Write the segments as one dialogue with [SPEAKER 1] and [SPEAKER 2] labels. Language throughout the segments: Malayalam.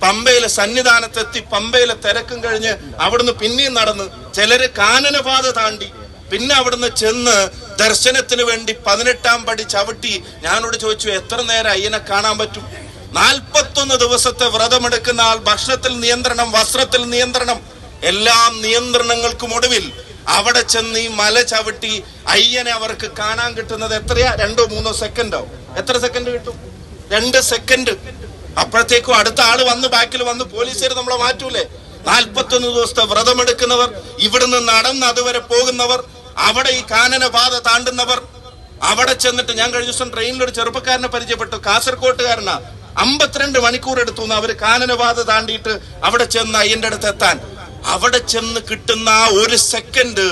[SPEAKER 1] പമ്പയിലെ സന്നിധാനത്തെത്തി പമ്പയിലെ തിരക്കും കഴിഞ്ഞ് അവിടുന്ന് പിന്നെയും നടന്ന് ചിലര് കാനനപാത താണ്ടി പിന്നെ അവിടുന്ന് ചെന്ന് ദർശനത്തിന് വേണ്ടി 18-ാം പടി ചവിട്ടി. ഞാനോട് ചോദിച്ചു, എത്ര നേരം അയ്യനെ കാണാൻ പറ്റും? 41 ദിവസത്തെ വ്രതമെടുക്കുന്ന ആൾ, ഭക്ഷണത്തിൽ നിയന്ത്രണം, വസ്ത്രത്തിൽ നിയന്ത്രണം, എല്ലാ നിയന്ത്രണങ്ങൾക്കും ഒടുവിൽ അവിടെ ചെന്ന് ഈ മല ചവിട്ടി അയ്യനെ അവർക്ക് കാണാൻ കിട്ടുന്നത് എത്രയാ? 2-3 സെക്കൻഡോ? എത്ര സെക്കൻഡ് കിട്ടും? 2 സെക്കൻഡ്. അപ്പോഴത്തേക്കും അടുത്ത ആള് വന്ന് ബാക്കിൽ വന്ന് പോലീസുകാർ നമ്മളെ മാറ്റൂലേ? 41 ദിവസത്തെ വ്രതമെടുക്കുന്നവർ, ഇവിടുന്ന് നടന്ന് അതുവരെ പോകുന്നവർ, അവിടെ ഈ കാനനപാത താണ്ടുന്നവർ, അവിടെ ചെന്നിട്ട് ഞാൻ കഴിഞ്ഞ ദിവസം ട്രെയിനിലൊരു ചെറുപ്പക്കാരനെ പരിചയപ്പെട്ടു, കാസർകോട്ടുകാരനാ. 52 മണിക്കൂർ എടുത്തു അവര് കാനനപാത താണ്ടിയിട്ട് അവിടെ ചെന്ന് അയ്യന്റെ അടുത്ത് എത്താൻ. അവിടെ ചെന്ന് കിട്ടുന്ന ആ 1 സെക്കൻഡ്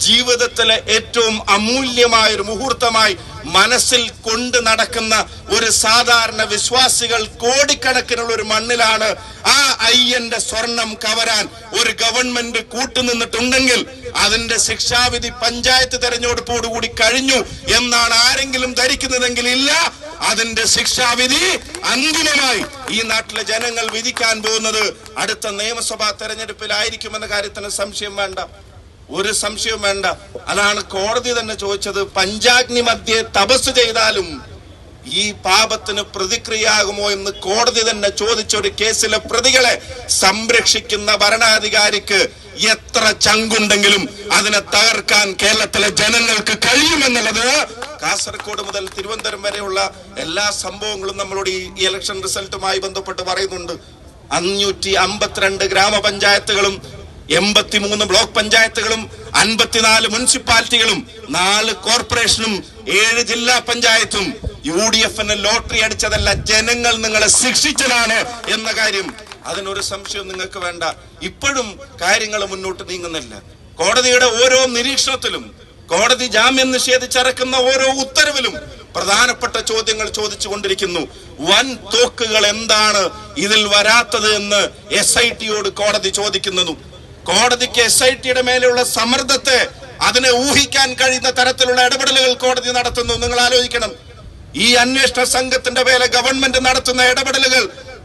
[SPEAKER 1] ജീവിതത്തിലെ ഏറ്റവും അമൂല്യമായ ഒരു മുഹൂർത്തമായി മനസ്സിൽ കൊണ്ട് നടക്കുന്ന ഒരു സാധാരണ വിശ്വാസികൾ കോടിക്കണക്കിനുള്ള ഒരു മണ്ണിലാണ് ആ അയ്യന്റെ സ്വർണം കവരാൻ ഒരു ഗവൺമെന്റ് കൂട്ടുനിന്നിട്ടുണ്ടെങ്കിൽ അതിന്റെ ശിക്ഷാവിധി പഞ്ചായത്ത് തെരഞ്ഞെടുപ്പോടുകൂടി കഴിഞ്ഞു എന്നാണ് ആരെങ്കിലും ധരിക്കുന്നതെങ്കിൽ ഇല്ല. അതിന്റെ ശിക്ഷാവിധി അന്തിമമായി ഈ നാട്ടിലെ ജനങ്ങൾ വിധിക്കാൻ പോകുന്നത് അടുത്ത നിയമസഭാ തെരഞ്ഞെടുപ്പിലായിരിക്കുമെന്ന കാര്യത്തിന് സംശയം വേണ്ട, ഒരു സംശയവും വേണ്ട. അതാണ് കോടതി തന്നെ ചോദിച്ചത്. പഞ്ചാഗ്നി മധ്യേ തപസ് ചെയ്താലും ഈ പാപത്തിന് പ്രതിക്രിയയാകുമോ എന്ന് കോടതി തന്നെ ചോദിച്ച ഒരു കേസിലെ പ്രതികളെ സംരക്ഷിക്കുന്ന ഭരണാധികാരിക്ക് എത്ര ചങ്കുണ്ടെങ്കിലും അതിനെ തകർക്കാൻ കേരളത്തിലെ ജനങ്ങൾക്ക് കഴിയുമെന്നുള്ളത് കാസർഗോഡ് മുതൽ തിരുവനന്തപുരം വരെയുള്ള എല്ലാ സംഭവങ്ങളും നമ്മളോട് ഈ ഇലക്ഷൻ റിസൾട്ടുമായി ബന്ധപ്പെട്ട് പറയുന്നുണ്ട്. 552 ഗ്രാമപഞ്ചായത്തുകളും 83 ബ്ലോക്ക് പഞ്ചായത്തുകളും 54 മുനിസിപ്പാലിറ്റികളും 4 കോർപ്പറേഷനും 7 ജില്ലാ പഞ്ചായത്തും UDFന് ലോട്ടറി അടിച്ചതല്ല, ജനങ്ങൾ നിങ്ങളെ ശിക്ഷിച്ചതാണ് എന്ന കാര്യം അതിനൊരു സംശയം നിങ്ങൾക്ക് വേണ്ട. ഇപ്പോഴും കാര്യങ്ങൾ മുന്നോട്ട് നീങ്ങുന്നില്ല. കോടതിയുടെ ഓരോ നിരീക്ഷണത്തിലും, കോടതി ജാമ്യം നിഷേധിച്ചിറക്കുന്ന ഓരോ ഉത്തരവിലും പ്രധാനപ്പെട്ട ചോദ്യങ്ങൾ ചോദിച്ചു കൊണ്ടിരിക്കുന്നു. വൻ തോക്കുകൾ എന്താണ് ഇതിൽ വരാത്തത് എന്ന് SITയോട് കോടതി ചോദിക്കുന്നു. കോടതിക്ക് SITയുടെ മേലെയുള്ള സമ്മർദ്ദത്തെ, അതിനെ ഊഹിക്കാൻ കഴിയുന്ന തരത്തിലുള്ള ഇടപെടലുകൾ കോടതി നടത്തുന്നു. നിങ്ങൾ ആലോചിക്കണം, ഈ അന്വേഷണ സംഘത്തിന്റെ മേലെ ഗവൺമെന്റ് നടത്തുന്ന ഇടപെടലുകൾ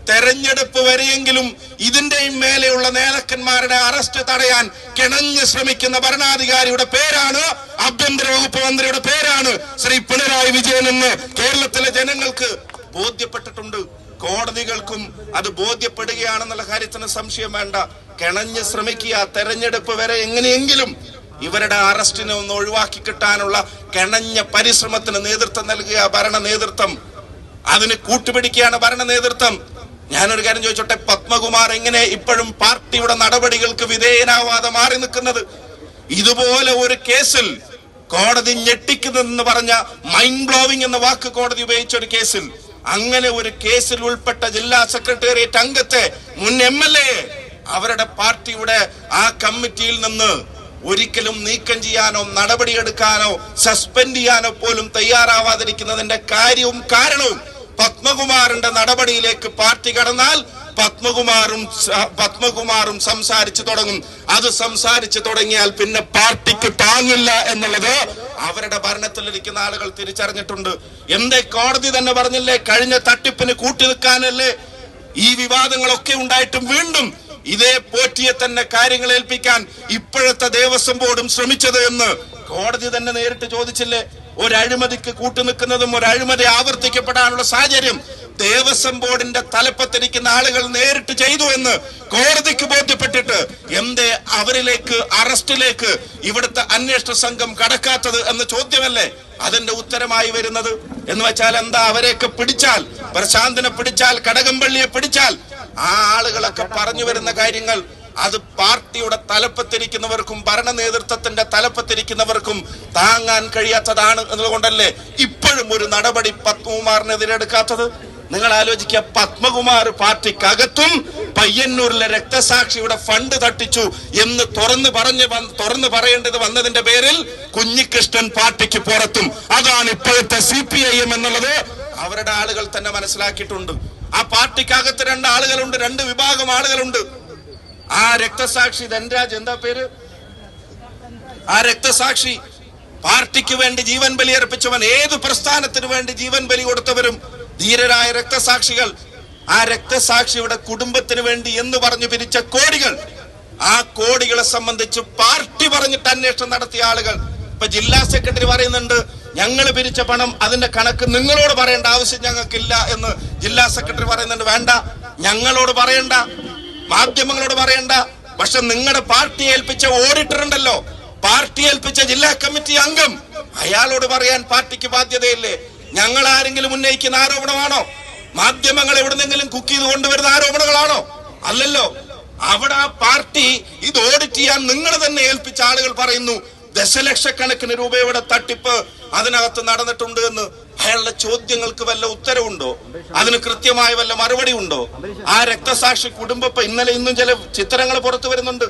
[SPEAKER 1] തെരഞ്ഞെടുപ്പ് വരെയെങ്കിലും ഇതിന്റെയും മേലെയുള്ള നേതാക്കന്മാരുടെ അറസ്റ്റ് തടയാൻ കിണഞ്ഞ് ശ്രമിക്കുന്ന ഭരണാധികാരിയുടെ പേരാണ്, ആഭ്യന്തര വകുപ്പ് മന്ത്രിയുടെ പേരാണ് ശ്രീ പിണറായി വിജയൻ എന്ന് കേരളത്തിലെ ജനങ്ങൾക്ക് ബോധ്യപ്പെട്ടിട്ടുണ്ട്. കോടതികൾക്കും അത് ബോധ്യപ്പെടുകയാണെന്നുള്ള കാര്യത്തിന് സംശയം വേണ്ട. കിണഞ്ഞ് ശ്രമിക്കുക, തെരഞ്ഞെടുപ്പ് വരെ എങ്ങനെയെങ്കിലും ഇവരുടെ അറസ്റ്റിനെ ഒന്ന് ഒഴിവാക്കി കിട്ടാനുള്ള കിണഞ്ഞ പരിശ്രമത്തിന് നേതൃത്വം നൽകുക ഭരണ നേതൃത്വം. അതിന് കൂട്ടുപിടിക്കുകയാണ് ഭരണ നേതൃത്വം. ഞാനൊരു കാര്യം ചോദിച്ചോട്ടെ, പത്മകുമാർ എങ്ങനെ ഇപ്പോഴും പാർട്ടിയുടെ നടപടികൾക്ക് വിധേയനാവാതെ മാറി നിൽക്കുന്നത്? ഇതുപോലെ ഒരു കേസിൽ കോടതി ഞെട്ടിക്കുന്നതെന്ന് പറഞ്ഞ മൈൻഡ് ബ്ലോവിംഗ് എന്ന വാക്ക് കോടതി ഉപയോഗിച്ച ഒരു കേസിൽ, അങ്ങനെ ഒരു കേസിൽ ഉൾപ്പെട്ട ജില്ലാ സെക്രട്ടേറിയറ്റ് അംഗത്തെ, മുൻ MLA അവരുടെ പാർട്ടിയുടെ ആ കമ്മിറ്റിയിൽ നിന്ന് ഒരിക്കലും നീക്കം ചെയ്യാനോ നടപടിയെടുക്കാനോ സസ്പെൻഡ് ചെയ്യാനോ പോലും തയ്യാറാവാതിരിക്കുന്നതിന്റെ കാര്യവും കാരണവും പത്മകുമാറിന്റെ നടപടിയിലേക്ക് പാർട്ടി കടന്നാൽ പത്മകുമാറും സംസാരിച്ചു തുടങ്ങും. അത് സംസാരിച്ചു തുടങ്ങിയാൽ പിന്നെ പാർട്ടിക്ക് താങ്ങില്ല എന്നുള്ളത് അവരുടെ ഭരണത്തിലിരിക്കുന്ന ആളുകൾ തിരിച്ചറിഞ്ഞിട്ടുണ്ട്. എന്തേ കോടതി തന്നെ പറഞ്ഞില്ലേ, കഴിഞ്ഞ തട്ടിപ്പിന് കൂട്ടി നിൽക്കാനല്ലേ ഈ വിവാദങ്ങളൊക്കെ ഉണ്ടായിട്ടും വീണ്ടും ഇതേ പോറ്റിയെ തന്നെ കാര്യങ്ങൾ ഏൽപ്പിക്കാൻ ഇപ്പോഴത്തെ ദേവസ്വം ബോർഡും ശ്രമിച്ചത് എന്ന് കോടതി തന്നെ നേരിട്ട് ചോദിച്ചില്ലേ? ഒരു അഴിമതിക്ക് കൂട്ടുനിൽക്കുന്നതും ഒരു അഴിമതി ആവർത്തിക്കപ്പെടാനുള്ള സാഹചര്യം ദേവസ്വം ബോർഡിന്റെ തലപ്പത്തിരിക്കുന്ന ആളുകൾ നേരിട്ട് ചെയ്തു എന്ന് കോടതിക്ക് ബോധ്യപ്പെട്ടിട്ട് എന്തേ അവരിലേക്ക്, അറസ്റ്റിലേക്ക് ഇവിടുത്തെ അന്വേഷണ സംഘം കടക്കാത്തത് എന്ന ചോദ്യമല്ലേ അതിന്റെ ഉത്തരമായി വരുന്നത്? എന്ന് വെച്ചാൽ എന്താ, അവരെയൊക്കെ പിടിച്ചാൽ, പ്രശാന്തിനെ പിടിച്ചാൽ, കടകംപള്ളിയെ പിടിച്ചാൽ, ആ ആളുകളൊക്കെ പറഞ്ഞു വരുന്ന കാര്യങ്ങൾ അത് പാർട്ടിയുടെ തലപ്പത്തിരിക്കുന്നവർക്കും ഭരണ നേതൃത്വത്തിന്റെ തലപ്പത്തിരിക്കുന്നവർക്കും താങ്ങാൻ കഴിയാത്തതാണ് എന്നതുകൊണ്ടല്ലേ ഇപ്പോഴും ഒരു നടപടി പത്മകുമാറിനെതിരെ എടുക്കാത്തത്? നിങ്ങൾ ആലോചിക്കുക, പത്മകുമാർ പാർട്ടിക്കകത്തും പയ്യന്നൂരിലെ രക്തസാക്ഷിയുടെ ഫണ്ട് തട്ടിച്ചു എന്ന് തുറന്നു പറയേണ്ടത് വന്നതിന്റെ പേരിൽ കുഞ്ഞികൃഷ്ണൻ പാർട്ടിക്ക് പുറത്തും. അതാണ് ഇപ്പോഴത്തെ CPIM എന്നുള്ളത് അവരുടെ ആളുകൾ തന്നെ മനസ്സിലാക്കിയിട്ടുണ്ട്. ആ പാർട്ടിക്കകത്ത് 2 ആളുകളുണ്ട്, 2 വിഭാഗം ആളുകളുണ്ട്. ആ രക്തസാക്ഷി ധൻരാജ്, എന്താ പേര്, ആ രക്തസാക്ഷി പാർട്ടിക്ക് വേണ്ടി ജീവൻ ബലി അർപ്പിച്ചവൻ, ഏത് പ്രസ്ഥാനത്തിന് വേണ്ടി ജീവൻ ബലി കൊടുത്തവരും ധീരരായ രക്തസാക്ഷികൾ. ആ രക്തസാക്ഷിയുടെ കുടുംബത്തിന് വേണ്ടി എന്ന് പറഞ്ഞു പിരിച്ച കോടികൾ, ആ കോടികളെ സംബന്ധിച്ച് പാർട്ടി പറഞ്ഞിട്ട് അന്വേഷണം നടത്തിയ ആളുകൾ. ഇപ്പൊ ജില്ലാ സെക്രട്ടറി പറയുന്നുണ്ട് ഞങ്ങൾ പിരിച്ച പണം അതിന്റെ കണക്ക് നിങ്ങളോട് പറയേണ്ട ആവശ്യം ഞങ്ങൾക്കില്ല എന്ന് ജില്ലാ സെക്രട്ടറി പറയുന്നുണ്ട്. വേണ്ട, ഞങ്ങളോട് പറയണ്ട, മാധ്യമങ്ങളോട് പറയണ്ട. പക്ഷെ നിങ്ങളുടെ പാർട്ടി ഏൽപ്പിച്ച ഓഡിറ്റർ ഉണ്ടല്ലോ, പാർട്ടി ഏൽപ്പിച്ച ജില്ലാ കമ്മിറ്റി അംഗം, അയാളോട് പറയാൻ പാർട്ടിക്ക് ബാധ്യതയില്ലേ? ഞങ്ങൾ ആരെങ്കിലും ഉന്നയിക്കുന്ന ആരോപണമാണോ? മാധ്യമങ്ങൾ എവിടെന്നെങ്കിലും കുക്ക് ചെയ്ത് കൊണ്ടുവരുന്ന ആരോപണങ്ങളാണോ? അല്ലല്ലോ. അവിടെ ആ പാർട്ടി ഇത് ഓഡിറ്റ് ചെയ്യാൻ നിങ്ങൾ തന്നെ ഏൽപ്പിച്ച ആളുകൾ പറയുന്നു ദശലക്ഷക്കണക്കിന് രൂപയുടെ തട്ടിപ്പ് അതിനകത്ത് നടന്നിട്ടുണ്ട് എന്ന്. അയാളുടെ ചോദ്യങ്ങൾക്ക് വല്ല ഉത്തരവുണ്ടോ? അതിന് കൃത്യമായ വല്ല മറുപടി ഉണ്ടോ? ആ രക്തസാക്ഷി കുടുംബം, ഇന്നലെ ഇന്നും ചില ചിത്രങ്ങൾ പുറത്തു വരുന്നുണ്ട്.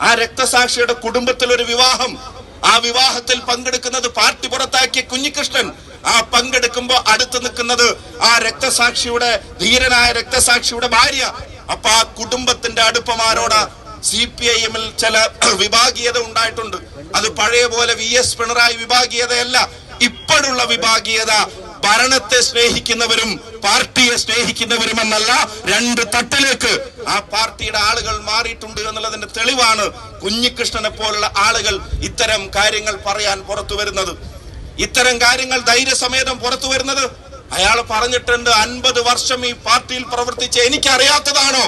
[SPEAKER 1] ആ രക്തസാക്ഷിയുടെ കുടുംബത്തിൽ ഒരു വിവാഹം, ആ വിവാഹത്തിൽ പങ്കെടുക്കുന്നത് പാർട്ടി പുറത്താക്കിയ കുഞ്ഞികൃഷ്ണൻ. ആ പങ്കെടുക്കുമ്പോ അടുത്ത് നിൽക്കുന്നത് ആ രക്തസാക്ഷിയുടെ, ധീരനായ രക്തസാക്ഷിയുടെ ഭാര്യ. അപ്പൊ ആ കുടുംബത്തിന്റെ അടുപ്പമാരോട് CPIM ചില വിഭാഗീയത ഉണ്ടായിട്ടുണ്ട്. അത് പഴയ പോലെ VS പിണറായി വിഭാഗീയതയല്ല. ഇപ്പോഴുള്ള വിഭാഗീയത ഭരണത്തെ സ്നേഹിക്കുന്നവരും പാർട്ടിയെ സ്നേഹിക്കുന്നവരും എന്നല്ല, രണ്ട് തട്ടിലേക്ക് ആ പാർട്ടിയുടെ ആളുകൾ മാറിയിട്ടുണ്ട് എന്നുള്ളതിന്റെ തെളിവാണ് കുഞ്ഞികൃഷ്ണനെ പോലുള്ള ആളുകൾ ഇത്തരം കാര്യങ്ങൾ പറയാൻ പുറത്തു വരുന്നത്, ഇത്തരം കാര്യങ്ങൾ ധൈര്യസമേതം പുറത്തു വരുന്നത്. അയാൾ പറഞ്ഞിട്ടുണ്ട് 50 വർഷം ഈ പാർട്ടിയിൽ പ്രവർത്തിച്ച എനിക്കറിയാത്തതാണോ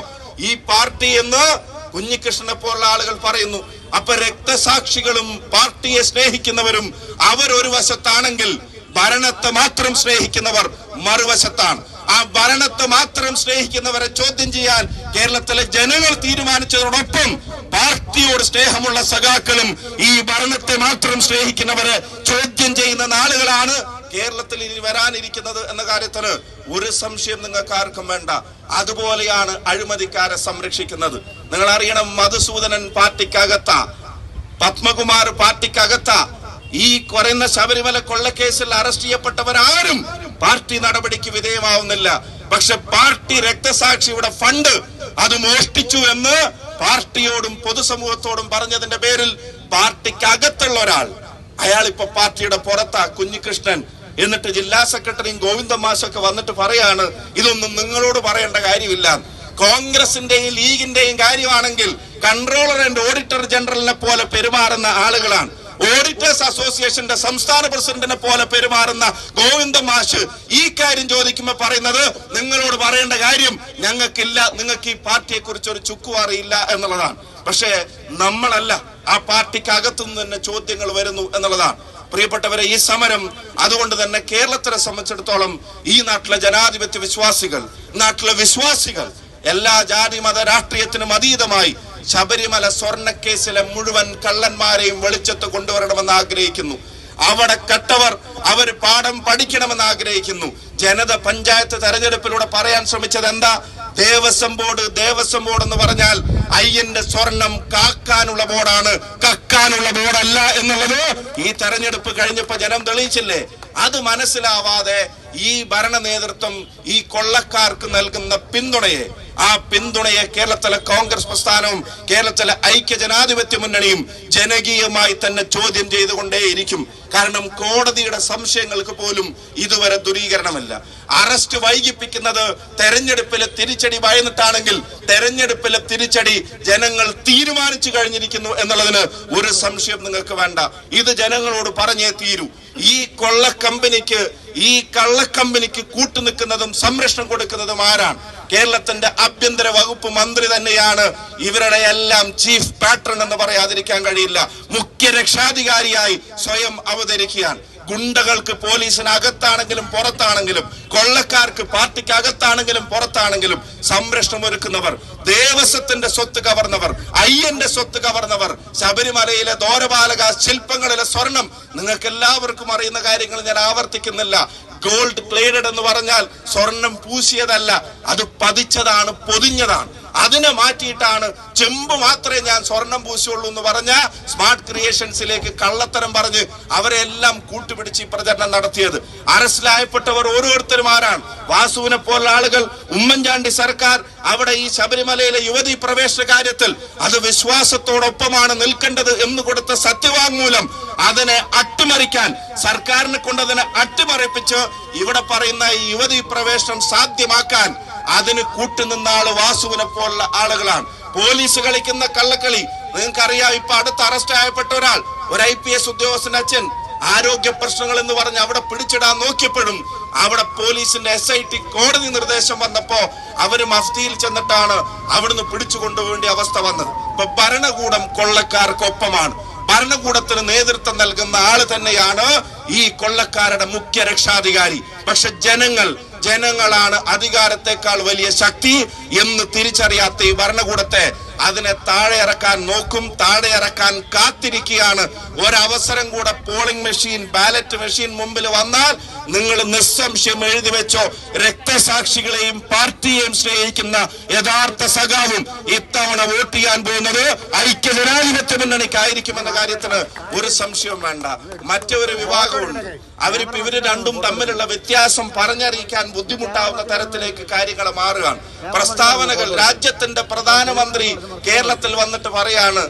[SPEAKER 1] ഈ പാർട്ടി എന്ന് കുഞ്ഞികൃഷ്ണനെ പോലുള്ള ആളുകൾ പറയുന്നു. അപ്പൊ രക്തസാക്ഷികളും പാർട്ടിയെ സ്നേഹിക്കുന്നവരും അവരൊരു വശത്താണെങ്കിൽ ഭരണത്തെ മാത്രം സ്നേഹിക്കുന്നവർ മറുവശത്താണ്. ആ ഭരണത്തെ മാത്രം സ്നേഹിക്കുന്നവരെ ചോദ്യം ചെയ്യാൻ കേരളത്തിലെ ജനങ്ങൾ തീരുമാനിച്ചതോടൊപ്പം പാർട്ടിയോട് സ്നേഹമുള്ള സഖാക്കളും ഈ ഭരണത്തെ മാത്രം സ്നേഹിക്കുന്നവരെ ചോദ്യം ചെയ്യുന്ന നാളുകളാണ് കേരളത്തിൽ ഇനി വരാനിരിക്കുന്നത് എന്ന കാര്യത്തിന് ഒരു സംശയം നിങ്ങൾക്ക് ആർക്കും വേണ്ട. അതുപോലെയാണ് അഴിമതിക്കാരെ സംരക്ഷിക്കുന്നത്. നിങ്ങൾ അറിയണം, മധുസൂദനൻ പാർട്ടിക്കകത്ത, പത്മകുമാർ പാർട്ടിക്കകത്ത. ഈ കുറയുന്ന ശബരിമല കൊള്ളക്കേസിൽ അറസ്റ്റ് ചെയ്യപ്പെട്ടവരാരും പാർട്ടി നടപടിക്ക് വിധേയമാവുന്നില്ല. പക്ഷെ പാർട്ടി രക്തസാക്ഷിയുടെ ഫണ്ട് അത് മോഷ്ടിച്ചു എന്ന് പാർട്ടിയോടും പൊതുസമൂഹത്തോടും പറഞ്ഞതിന്റെ പേരിൽ പാർട്ടിക്കകത്തുള്ള ഒരാൾ, അയാൾ ഇപ്പൊ പാർട്ടിയുടെ പുറത്താ, കുഞ്ഞികൃഷ്ണൻ. എന്നിട്ട് ജില്ലാ സെക്രട്ടറിയും ഗോവിന്ദ മാഷൊക്കെ വന്നിട്ട് പറയാണ് ഇതൊന്നും നിങ്ങളോട് പറയേണ്ട കാര്യമില്ല. കോൺഗ്രസിന്റെയും ലീഗിന്റെയും കാര്യമാണെങ്കിൽ കൺട്രോളർ ആൻഡ് ഓഡിറ്റർ ജനറലിനെ പോലെ പെരുമാറുന്ന ആളുകളാണ്. ഓഡിറ്റേഴ്സ് അസോസിയേഷന്റെ സംസ്ഥാന പ്രസിഡന്റിനെ പോലെ പെരുമാറുന്ന ഗോവിന്ദ മാഷ് ഈ കാര്യം ചോദിക്കുമ്പോൾ പറയുന്നത് നിങ്ങളോട് പറയേണ്ട കാര്യം ഞങ്ങൾക്കില്ല, നിങ്ങൾക്ക് ഈ പാർട്ടിയെ കുറിച്ച് ഒരു ചുക്കും അറിയില്ല എന്നുള്ളതാണ്. പക്ഷേ നമ്മളല്ല, ആ പാർട്ടിക്ക് അകത്തുനിന്ന് തന്നെ ചോദ്യങ്ങൾ വരുന്നു എന്നുള്ളതാണ്. പ്രിയപ്പെട്ടവരെ, ഈ സമരം അതുകൊണ്ട് തന്നെ കേരളത്തിനെ സംബന്ധിച്ചിടത്തോളം ഈ നാട്ടിലെ ജനാധിപത്യ വിശ്വാസികൾ, നാട്ടിലെ വിശ്വാസികൾ എല്ലാ ജാതി മത രാഷ്ട്രീയത്തിനും അതീതമായി ശബരിമല സ്വർണ്ണക്കേസിലെ മുഴുവൻ കള്ളന്മാരെയും വെളിച്ചത്ത് കൊണ്ടുവരണമെന്ന് ആഗ്രഹിക്കുന്നു. അവിടെ കട്ടവർ അവർ പാഠം പഠിക്കണമെന്ന് ആഗ്രഹിക്കുന്നു. ജനത പഞ്ചായത്ത് തെരഞ്ഞെടുപ്പിലൂടെ പറയാൻ ശ്രമിച്ചത് എന്താ? ദേവസ്വം ബോർഡ് എന്ന് പറഞ്ഞാൽ അയ്യന്റെ സ്വർണം കാക്കാനുള്ള ബോർഡാണ്, കക്കാനുള്ള ബോർഡല്ല എന്നുള്ളത് ഈ തെരഞ്ഞെടുപ്പ് കഴിഞ്ഞപ്പോ ജനം തെളിയിച്ചില്ലേ? അത് മനസ്സിലാവാതെ ഈ ഭരണ നേതൃത്വം ഈ കൊള്ളക്കാർക്ക് നൽകുന്ന ആ പിന്തുണയെ കേരളത്തിലെ കോൺഗ്രസ് പ്രസ്ഥാനവും കേരളത്തിലെ ഐക്യ ജനാധിപത്യ മുന്നണിയും ജനകീയമായി തന്നെ ചോദ്യം ചെയ്തുകൊണ്ടേയിരിക്കും. കാരണം കോടതിയുടെ സംശയങ്ങൾക്ക് പോലും ഇതുവരെ ദൂരീകരണമില്ല. അറസ്റ്റ് വൈകിപ്പിക്കുന്നത് തെരഞ്ഞെടുപ്പിലെ തിരിച്ചടി ഭയന്നിട്ടാണെങ്കിൽ തെരഞ്ഞെടുപ്പിലെ തിരിച്ചടി ജനങ്ങൾ തീരുമാനിച്ചു കഴിഞ്ഞിരിക്കുന്നു എന്നുള്ളതിന് ഒരു സംശയം നിങ്ങൾക്ക് വേണ്ട. ഇത് ജനങ്ങളോട് പറഞ്ഞേ തീരൂ. ഈ കള്ളക്കമ്പനിക്ക് കൂട്ടുനിൽക്കുന്നതും സംരക്ഷണം കൊടുക്കുന്നതും ആരാണ്? കേരളത്തിന്റെ ആഭ്യന്തര വകുപ്പ് മന്ത്രി തന്നെയാണ്. ഇവരുടെ എല്ലാം ചീഫ് പാട്രൺ എന്ന് പറയാതിരിക്കാൻ കഴിയില്ല. മുഖ്യ രക്ഷാധികാരിയായി സ്വയം അവതരിക്കുകയാണ്. ഗുണ്ടകൾക്ക് പോലീസിനകത്താണെങ്കിലും പുറത്താണെങ്കിലും, കൊള്ളക്കാർക്ക് പാർട്ടിക്ക് അകത്താണെങ്കിലും പുറത്താണെങ്കിലും സംരക്ഷണം ഒരുക്കുന്നവർ, ദേവസ്വത്തിന്റെ സ്വത്ത് കവർന്നവർ, അയ്യന്റെ സ്വത്ത് കവർന്നവർ, ശബരിമലയിലെ ദ്വാരപാലക ശില്പങ്ങളിലെ സ്വർണം, നിങ്ങൾക്ക് എല്ലാവർക്കും അറിയുന്ന കാര്യങ്ങൾ ഞാൻ ആവർത്തിക്കുന്നില്ല. ഗോൾഡ് പ്ലേറ്റഡ് എന്ന് പറഞ്ഞാൽ സ്വർണം പൂശിയതല്ല, അത് പതിച്ചതാണ്, പൊതിഞ്ഞതാണ്. അതിനെ മാറ്റിയിട്ടാണ് ചെമ്പ് മാത്രമേ ഞാൻ സ്വർണം പൂശുള്ളൂ എന്ന് പറഞ്ഞ സ്മാർട്ട് ക്രിയേഷൻസിലേക്ക് കള്ളത്തരം പറഞ്ഞ് അവരെല്ലാം കൂട്ടുപിടിച്ച് ഈ പ്രചരണം നടത്തിയത്. അറസ്റ്റിലായപ്പെട്ടവർ ഓരോരുത്തരും ആരാണ്? വാസുവിനെ പോലുള്ള ആളുകൾ, ഉമ്മൻചാണ്ടി സർക്കാർ അവിടെ ഈ ശബരിമലയിലെ യുവതി പ്രവേശന കാര്യത്തിൽ അത് വിശ്വാസത്തോടൊപ്പമാണ് നിൽക്കേണ്ടത് എന്ന് കൊടുത്ത സത്യവാങ്മൂലം അതിനെ അട്ടിമറിക്കാൻ, സർക്കാരിനെ കൊണ്ട് അതിനെ അട്ടിമറിപ്പിച്ച് ഇവിടെ പറയുന്ന ഈ യുവതി പ്രവേശനം സാധ്യമാക്കാൻ അതിന് കൂട്ടുനിന്ന ആള് വാസുവിനെ പോലുള്ള ആളുകളാണ്. പോലീസ് കളിക്കുന്ന കള്ളക്കളി നിങ്ങൾക്കറിയാം. ഇപ്പൊ അടുത്ത് അറസ്റ്റ് ആയപ്പെട്ട ഒരാൾ, ഒരു IPS ഉദ്യോഗസ്ഥന്റെ അച്ഛൻ, ആരോഗ്യ പ്രശ്നങ്ങൾ എന്ന് പറഞ്ഞ് അവിടെ പിടിച്ചിടാൻ നോക്കിയപ്പോഴും അവിടെ പോലീസിന്റെ SIT കോടതി നിർദ്ദേശം വന്നപ്പോ അവര് മഫ്തിയിൽ ചെന്നിട്ടാണ് അവിടുന്ന് പിടിച്ചു കൊണ്ടുപോകേണ്ട അവസ്ഥ വന്നത്. ഇപ്പൊ ഭരണകൂടം കൊള്ളക്കാർക്കൊപ്പമാണ്. ഭരണകൂടത്തിന് നേതൃത്വം നൽകുന്ന ആള് തന്നെയാണ് ഈ കൊള്ളക്കാരുടെ മുഖ്യ രക്ഷാധികാരി. പക്ഷെ ജനങ്ങളാണ് അധികാരത്തെക്കാൾ വലിയ ശക്തി എന്ന് തിരിച്ചറിയാത്ത ഈ ഭരണകൂടത്തെ അതിനെ താഴെ ഇറക്കാൻ നോക്കും, താഴെ ഇറക്കാൻ കാത്തിരിക്കുകയാണ്. ഒരവസരം കൂടെ പോളിംഗ് മെഷീൻ, ബാലറ്റ് മെഷീൻ മുമ്പിൽ വന്നാൽ നിങ്ങൾ നിസ്സംശയം എഴുതി വെച്ചോ, രക്തസാക്ഷികളെയും പാർട്ടിയെയും സ്നേഹിക്കുന്ന യഥാർത്ഥ സഖാവും ഇത്തവണ വോട്ട് ചെയ്യാൻ പോകുന്നത് ഐക്യജനാധിപത്യ മുന്നണിക്കായിരിക്കുമെന്ന കാര്യത്തിന് ഒരു സംശയവും വേണ്ട. മറ്റൊരു വിഭാഗമുണ്ട്, അവരിപ്പോ ഇവര് രണ്ടും തമ്മിലുള്ള വ്യത്യാസം പറഞ്ഞറിയിക്കാൻ ബുദ്ധിമുട്ടാവുന്ന തരത്തിലേക്ക് കാര്യങ്ങൾ മാറുകയാണ്. പ്രസ്താവനകൾ, രാജ്യത്തിന്റെ പ്രധാനമന്ത്രി കേരളത്തിൽ വന്നിട്ട് പറയാണ്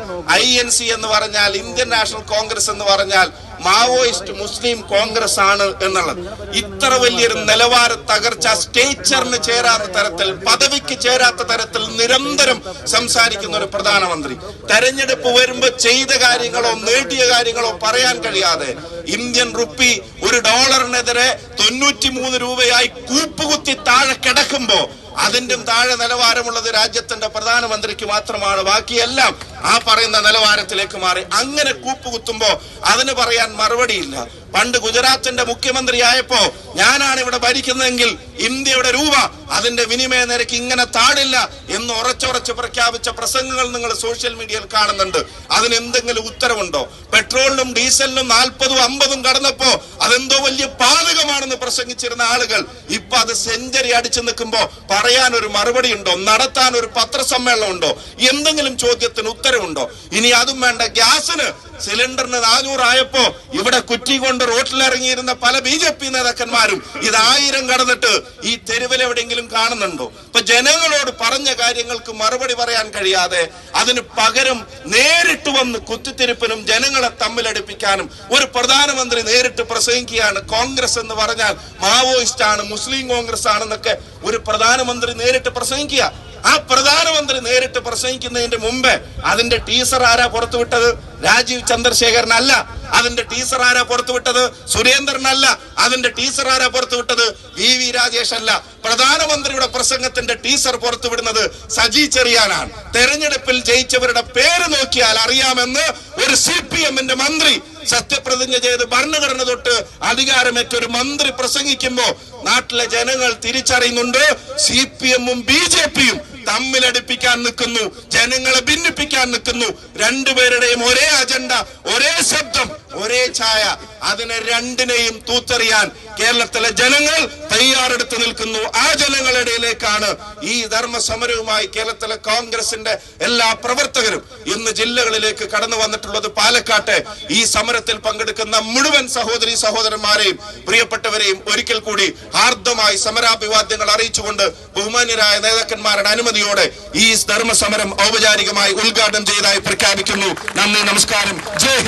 [SPEAKER 1] INC എന്ന് പറഞ്ഞാൽ, ഇന്ത്യൻ നാഷണൽ കോൺഗ്രസ് എന്ന് പറഞ്ഞാൽ മാവോയിസ്റ്റ് മുസ്ലിം കോൺഗ്രസ് ആണ് എന്നുള്ളത്. ഇത്ര വലിയൊരു നിലവാര തകർച്ച, സ്റ്റേച്ചറിന് ചേരാത്ത തരത്തിൽ, പദവിക്ക് ചേരാത്ത തരത്തിൽ നിരന്തരം സംസാരിക്കുന്ന ഒരു പ്രധാനമന്ത്രി, തെരഞ്ഞെടുപ്പ് വരുമ്പോ ചെയ്ത കാര്യങ്ങളോ നേടിയ കാര്യങ്ങളോ പറയാൻ കഴിയാതെ ഇന്ത്യൻ റുപ്പി ഒരു ഡോളറിനെതിരെ 93 രൂപയായി കൂപ്പുകുത്തി താഴെ കിടക്കുമ്പോ അതിന്റെ താഴെ നിലവാരമുള്ളത് രാജ്യത്തിന്റെ പ്രധാനമന്ത്രിക്ക് മാത്രമാണ്. ബാക്കിയെല്ലാം ആ പറയുന്ന നിലവാരത്തിലേക്ക് മാറി. അങ്ങനെ കൂപ്പുകുത്തുമ്പോ അതിന് പറയാൻ മറുപടിയില്ല. പണ്ട് ഗുജറാത്തിന്റെ മുഖ്യമന്ത്രി ആയപ്പോ ഞാനാണ് ഇവിടെ ഭരിക്കുന്നതെങ്കിൽ ഇന്ത്യയുടെ രൂപ അതിന്റെ വിനിമയ നിരക്ക് ഇങ്ങനെ താഴില്ല എന്ന് ഉറച്ചുറച്ച് പ്രഖ്യാപിച്ച പ്രസംഗങ്ങൾ നിങ്ങൾ സോഷ്യൽ മീഡിയയിൽ കാണുന്നുണ്ട്. അതിന് എന്തെങ്കിലും ഉത്തരവുണ്ടോ? പെട്രോളിനും ഡീസലിനും 40ഉം 50ഉം കടന്നപ്പോ അതെന്തോ വലിയ പാതകമാണെന്ന് പ്രസംഗിച്ചിരുന്ന ആളുകൾ ഇപ്പൊ അത് സെഞ്ചുറി അടിച്ചു നിൽക്കുമ്പോ പറയാൻ ഒരു മറുപടി ഉണ്ടോ? നടത്താൻ ഒരു പത്രസമ്മേളനം ഉണ്ടോ? എന്തെങ്കിലും ചോദ്യത്തിന് ഉത്തരവുണ്ടോ? ഇനി അതും വേണ്ട. ഗ്യാസിന് സിലിണ്ടറിന് 400 ആയപ്പോ ഇവിടെ കുറ്റി കൊണ്ട് റോട്ടിലിറങ്ങിയിരുന്ന പല BJP നേതാക്കന്മാരും ഇത് 1000 കടന്നിട്ട് ഈ തെരുവിലെവിടെയെങ്കിലും കാണുന്നുണ്ടോ? ഇപ്പൊ ജനങ്ങളോട് പറഞ്ഞ കാര്യങ്ങൾക്ക് മറുപടി പറയാൻ കഴിയാതെ അതിന് പകരം നേരിട്ട് വന്ന് കുത്തിത്തിരിപ്പിനും ജനങ്ങളെ തമ്മിലടിപ്പിക്കാനും ഒരു പ്രധാനമന്ത്രി നേരിട്ട് പ്രസംഗിക്കുകയാണ്. കോൺഗ്രസ് എന്ന് പറഞ്ഞാൽ മാവോയിസ്റ്റ് ആണ്, മുസ്ലിം കോൺഗ്രസ് ആണെന്നൊക്കെ ഒരു പ്രധാനമന്ത്രി നേരിട്ട് പ്രസംഗിക്കുക. ആ പ്രധാനമന്ത്രി നേരിട്ട് പ്രസംഗിക്കുന്നതിന്റെ മുമ്പ് അതിന്റെ ടീസർ ആരാ പുറത്തുവിട്ടത്? രാജീവ് ചന്ദ്രശേഖരനല്ല. അതിന്റെ ടീസർ ആരാ പുറത്തുവിട്ടത്? സുരേന്ദ്രനല്ല. അതിന്റെ ടീസർ ആരാ പുറത്തുവിട്ടത്? VV രാജേഷ് അല്ല. പ്രധാനമന്ത്രിയുടെ പ്രസംഗത്തിന്റെ ടീസർ പുറത്തുവിടുന്നത് സജി ചെറിയാനാണ്. തെരഞ്ഞെടുപ്പിൽ ജയിച്ചവരുടെ പേര് നോക്കിയാൽ അറിയാമെന്ന് ഒരു CPM-ന്റെ മന്ത്രി സത്യപ്രതിജ്ഞ ചെയ്ത് ഭരണഘടന തൊട്ട് അധികാരമേറ്റൊരു മന്ത്രി പ്രസംഗിക്കുമ്പോ നാട്ടിലെ ജനങ്ങൾ തിരിച്ചറിയുന്നുണ്ട് CPM-ഉം BJP-യും തമ്മിലടിപ്പിക്കാൻ നിൽക്കുന്നു, ജനങ്ങളെ ഭിന്നിപ്പിക്കാൻ നിൽക്കുന്നു. രണ്ടുപേരുടെയും ഒരേ അജണ്ട, ഒരേ ശബ്ദം, ഒരേ ഛായ. അതിനെ രണ്ടിനെയും തൂത്തെറിയാൻ കേരളത്തിലെ ജനങ്ങൾ തയ്യാറെടുത്ത് നിൽക്കുന്നു. ആ ജനങ്ങളിടയിലേക്കാണ് ഈ ധർമ്മ സമരവുമായി കേരളത്തിലെ കോൺഗ്രസിന്റെ എല്ലാ പ്രവർത്തകരും ഇന്ന് ജില്ലകളിലേക്ക് കടന്നു വന്നിട്ടുള്ളത്. പാലക്കാട്ടെ ഈ സമരത്തിൽ പങ്കെടുക്കുന്ന മുഴുവൻ സഹോദരി സഹോദരന്മാരെയും പ്രിയപ്പെട്ടവരെയും ഒരിക്കൽ കൂടി ഹാർദമായി സമരാഭിവാദ്യങ്ങൾ അറിയിച്ചുകൊണ്ട് ബഹുമാന്യരായ നേതാക്കന്മാരുടെ അനുമതിയോടെ ഈ ധർമ്മ സമരം ഔപചാരികമായി ഉദ്ഘാടനം ചെയ്തതായി പ്രഖ്യാപിക്കുന്നു. നന്ദി, നമസ്കാരം, ജയ്.